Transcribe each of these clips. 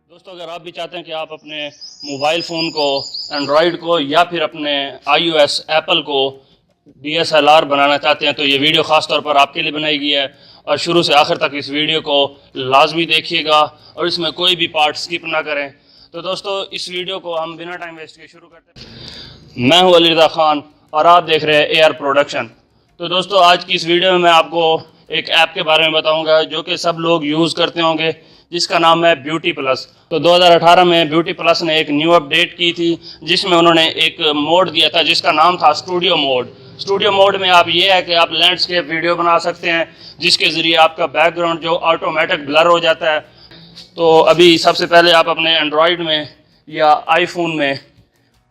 दोस्तों, अगर आप भी चाहते हैं कि आप अपने मोबाइल फ़ोन को, एंड्रॉयड को या फिर अपने iOS एप्पल को DSLR बनाना चाहते हैं तो ये वीडियो ख़ास तौर पर आपके लिए बनाई गई है और शुरू से आखिर तक इस वीडियो को लाजमी देखिएगा और इसमें कोई भी पार्ट स्किप ना करें। तो दोस्तों, इस वीडियो को हम बिना टाइम वेस्ट किए शुरू करते हैं। मैं हूं अली रज़ा खान और आप देख रहे हैं AR प्रोडक्शन। तो दोस्तों, आज की इस वीडियो में मैं आपको एक ऐप के बारे में बताऊंगा जो कि सब लोग यूज़ करते होंगे, जिसका नाम है ब्यूटी प्लस। तो 2018 में ब्यूटी प्लस ने एक न्यू अपडेट की थी जिसमें उन्होंने एक मोड दिया था जिसका नाम था स्टूडियो मोड। स्टूडियो मोड में आप ये है कि आप लैंडस्केप वीडियो बना सकते हैं जिसके ज़रिए आपका बैकग्राउंड जो ऑटोमेटिक ब्लर हो जाता है। तो अभी सबसे पहले आप अपने एंड्रॉयड में या आईफोन में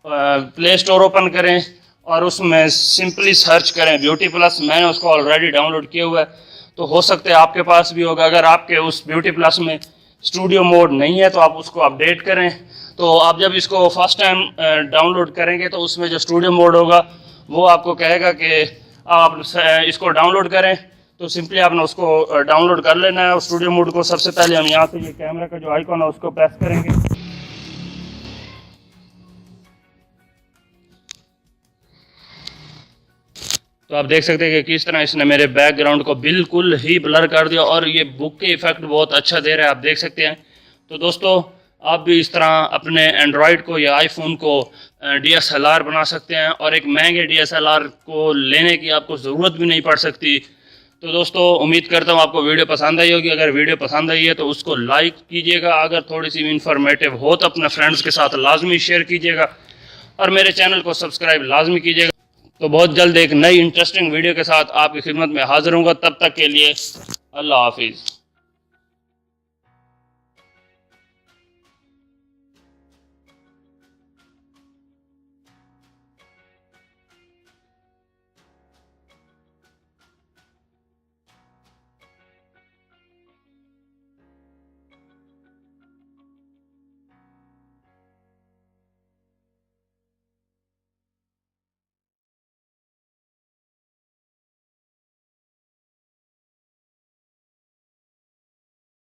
प्ले स्टोर ओपन करें और उसमें सिंपली सर्च करें ब्यूटी प्लस। मैंने उसको ऑलरेडी डाउनलोड किया हुआ है, तो हो सकता है आपके पास भी होगा। अगर आपके उस ब्यूटी प्लस में स्टूडियो मोड नहीं है तो आप उसको अपडेट करें। तो आप जब इसको फर्स्ट टाइम डाउनलोड करेंगे तो उसमें जो स्टूडियो मोड होगा वो आपको कहेगा कि आप इसको डाउनलोड करें। तो सिंपली आपने उसको डाउनलोड कर लेना है। स्टूडियो मोड को सबसे पहले हम यहाँ से ये कैमरा का जो आइकॉन है उसको प्रेस करेंगे। तो आप देख सकते हैं कि किस तरह इसने मेरे बैकग्राउंड को बिल्कुल ही ब्लर कर दिया और ये बुक के इफेक्ट बहुत अच्छा दे रहा है, आप देख सकते हैं। तो दोस्तों, आप भी इस तरह अपने एंड्रॉयड को या आईफोन को DSLR बना सकते हैं और एक महंगे DSLR को लेने की आपको ज़रूरत भी नहीं पड़ सकती। तो दोस्तों, उम्मीद करता हूँ आपको वीडियो पसंद आई होगी। अगर वीडियो पसंद आई है तो उसको लाइक कीजिएगा, अगर थोड़ी सी इंफॉर्मेटिव हो तो अपने फ्रेंड्स के साथ लाजमी शेयर कीजिएगा और मेरे चैनल को सब्सक्राइब लाजमी कीजिएगा। तो बहुत जल्द एक नई इंटरेस्टिंग वीडियो के साथ आपकी खिदमत में हाजिर हूँगा। तब तक के लिए अल्लाह हाफिज़।